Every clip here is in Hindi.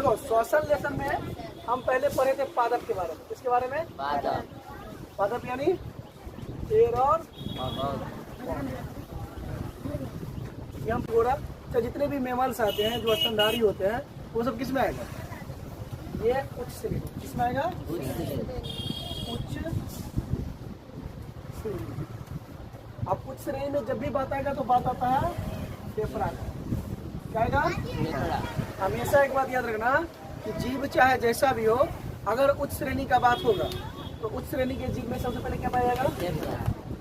देखो श्वसन लेसन में हम पहले पढ़े थे पादप के बारे में। किसके बारे में? पादप यानी एयर और यम गोरा। तो जितने भी मेमल्स आते हैं जो स्तनधारी होते हैं वो सब किस में आएगा? ये उच्च श्रेणी। किसमें आएगा? उच्च श्रेणी। अब उच्च श्रेणी में जब भी बात आएगा तो बात आता है फेफड़ा का। क्या आएगा? हमेशा एक बात याद रखना कि जीव चाहे जैसा भी हो, अगर उच्च श्रेणी का बात होगा तो उच्च श्रेणी के जीव में सबसे पहले क्या पाया जाएगा?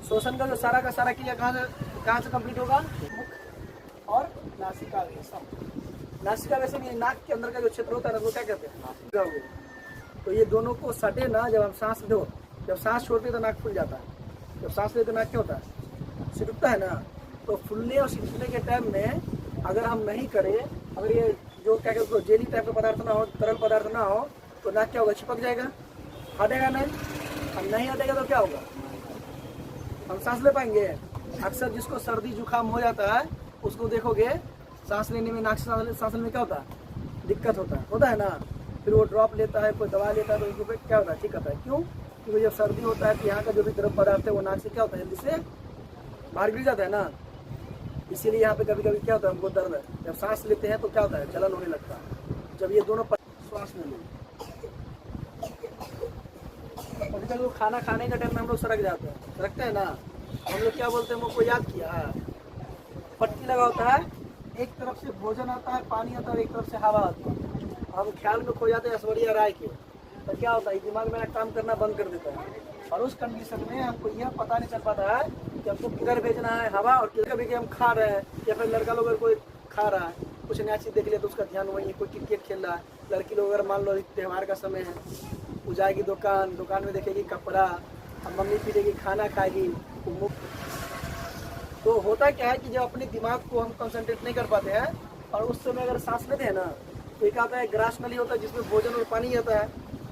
श्वसन का जो सारा का सारा क्रिया कहाँ से कंप्लीट होगा? मुख और नासिका रेशम। नासिका रेशम ये नाक के अंदर का जो क्षेत्र होता है वो क्या कहते हैं? तो ये दोनों को सटे ना, जब हम सांस दो, जब सांस छोड़ते तो नाक फूल जाता है, जब सांस लेते तो नाक क्या होता है? सिकुड़ता है ना। तो फूलने और सिकुड़ने के टाइम में अगर हम नहीं करें, अगर ये जो क्या कहते हैं जेली टाइप का पदार्थ ना हो, तरल पदार्थ ना हो, तो नाक क्या होगा? चिपक जाएगा, हटेगा नहीं। हम नहीं हटेगा तो क्या होगा? हम सांस ले पाएंगे? अक्सर जिसको सर्दी जुकाम हो जाता है उसको देखोगे सांस लेने में, नाक से सांस लेने में क्या होता है? दिक्कत होता है ना। फिर वो ड्रॉप लेता है, कोई दवा लेता है तो उसको क्या होता है? ठीक होता है। क्यों? क्योंकि जब सर्दी होता है तो यहाँ का जो भी द्रव पदार्थ है वो नाक से क्या होता है? जल्दी से बाहर गिर जाता है ना। इसीलिए यहाँ पे कभी कभी क्या होता है? हमको दर्द है। जब सांस लेते हैं तो क्या होता है? जलन होने लगता है। जब ये दोनों श्वास में लें, कभी लोग खाना खाने के टाइम में हम लोग सड़क जाते हैं, सड़कते हैं ना, हम लोग क्या बोलते हैं? मुझको याद किया है, पट्टी लगा होता है, एक तरफ से भोजन आता है, पानी आता है, एक तरफ से हवा आती है। हम ख्याल में खो जाते हैं ऐश्वर्या राय के, तो क्या होता है? दिमाग में काम करना बंद कर देता है और उस कंडीशन में हमको यह पता नहीं चल पाता है कि हमको किधर भेजना है हवा और किधर। कभी हम खा रहे हैं या फिर लड़का लोग अगर कोई खा रहा है, कुछ नया चीज़ देख लिया तो उसका ध्यान वही है। कोई क्रिकेट खेल रहा है, लड़की लोग अगर मान लो त्यौहार का समय है, वो जाएगी दुकान में देखेगी कपड़ा, अब मम्मी पीटेगी, खाना खाएगी, तो होता क्या है कि जब अपने दिमाग को हम कंसंट्रेट नहीं कर पाते हैं और उस समय अगर सांस लेते हैं ना, तो एक आता है ग्रास नली होता है जिसमें भोजन और पानी आता है,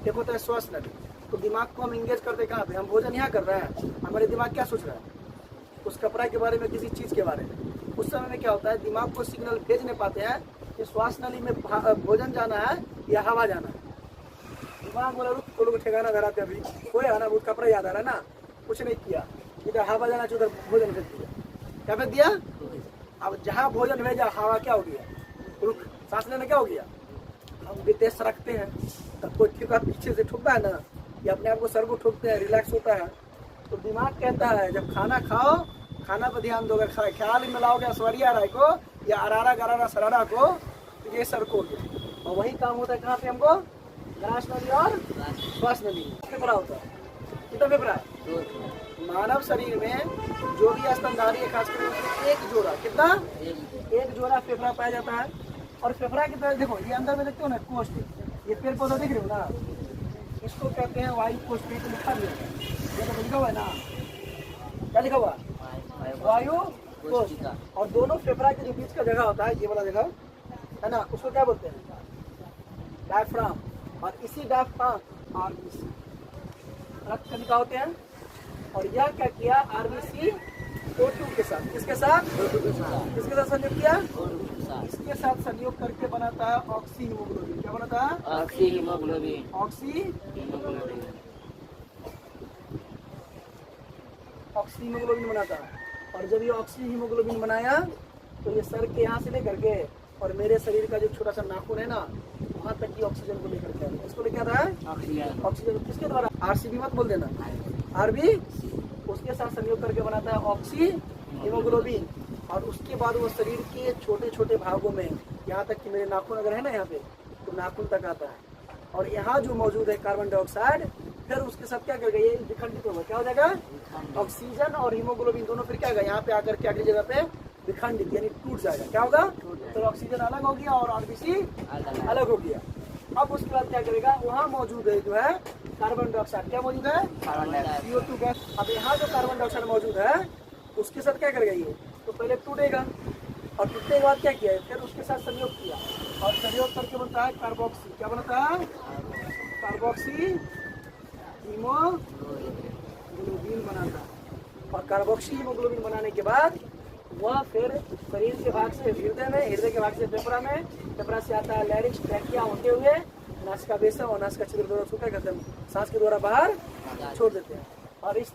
एक होता है श्वास नली। तो दिमाग को हम इंगेज करते कहाँ पे? हम भोजन यहाँ कर रहे हैं, हमारे दिमाग क्या सोच रहा है? उस कपड़ा के बारे में, किसी चीज़ के बारे में। उस समय में क्या होता है? दिमाग को सिग्नल भेज नहीं पाते हैं कि श्वास नली में भोजन जाना है या हवा जाना है। दिमाग बोला रुक, तो लोग ठिकाना धराते अभी कोई है ना, वो कपड़ा याद आ रहा है ना, कुछ नहीं किया, इधर हवा जाना चाहिए, उधर भोजन भेज दिया। क्या भेज दिया? अब जहाँ भोजन भेजा हवा क्या हो गया? रुक। सांस लेना क्या हो गया? हम भी तेज रखते हैं, तब कोई ठिका पीछे से ठुकता है ना, या अपने आप को सर को ठोकते हैं, रिलैक्स होता है। तो दिमाग कहता है जब खाना खाओ, खाना पर ध्यान दो। अगर ख्याल मिलाओगे ऐश्वर्या राय को या अरारा गरारा सरारा को, तो ये सर को। और वही काम होता है कहाँ पे? हमको ग्रास नली और श्वास नली। फेफड़ा होता है। कितना फेफड़ा है? मानव शरीर में जो भी स्तनधारी है, खासकर एक जोड़ा, कितना? एक जोड़ा फेफड़ा पाया जाता है। और फेफड़ा की तरह देखो, ये अंदर में देखते हो ना कोष्ठ, ये पेड़ पौधा देख रहे हो ना, इसको कहते हैं वायु कोष्ठ। पे लिखा भी है, ये तो लिखा हुआ है ना, क्या लिखा हुआ? वायु कोष्ठ। और दोनों फेफड़ा के जो बीच का जगह होता है, ये वाला जगह है ना, उसको क्या बोलते हैं? डायफ्राम। और इसी डायफ्राम आरबीसी रक्त कणिका होते हैं। और यह क्या किया? आरबीसी O2 के साथ, किसके साथ? किसके साथ संयोग किया? इसके साथ संयोग करके बनाता है ऑक्सी हीमोग्लोबिन। क्या बनाता है? Oxy haemoglobin. ऑक्सी हीमोग्लोबिन बनाता है। और जब ये ऑक्सी हीमोग्लोबिन बनाया तो ये सर के यहाँ से लेकर के और मेरे शरीर का जो छोटा सा नाखून है ना, वहाँ तक की ऑक्सीजन को लेकर के आता है। इसको लेके आता है ऑक्सीजन। किसके द्वारा? आरसीबी मत बोल देना, आरबी। उसके साथ संयोग करके बनाता है ऑक्सी हीमोग्लोबिन। और उसके बाद वो शरीर के छोटे छोटे भागों में, यहाँ तक कि मेरे नाखून अगर है ना यहाँ पे, तो नाखून तक आता है। और यहाँ जो मौजूद है कार्बन डाइऑक्साइड, फिर उसके साथ क्या करेगा? ये विखंडित होगा। क्या हो जाएगा? ऑक्सीजन और हीमोग्लोबिन दोनों फिर क्या होगा? यहाँ पे आकर के अगली जगह पे विखंडित यानी टूट जाएगा। क्या होगा? तो ऑक्सीजन अलग हो गया और आरबीसी अलग हो गया। अब उसके बाद क्या करेगा? वहाँ मौजूद है जो है कार्बन डाइऑक्साइड। क्या मौजूद है? CO2 gas. अब यहाँ जो कार्बन डाइऑक्साइड मौजूद है उसके साथ क्या करेगा? ये तो पहले टूटेगा और टूटने के बाद क्या किया? फिर उसके साथ संयोग किया और संयोग करके बनता है कार्बोक्सी। क्या बनता है? कार्बोक्सी हीमोग्लोबिन बनाता है। और कार्बोक्सी हीमोग्लोबिन बनाने के बाद वह फिर शरीर के भाग से हृदय में, हृदय के भाग से फेफड़ा में, फेफड़ा से आता है लैरिंक्स, ट्रैकिया होते हुए नासिका बेसम और नासिका छिद्र द्वारा छूकर करते हैं, सांस के द्वारा बाहर छोड़ देते हैं। और इस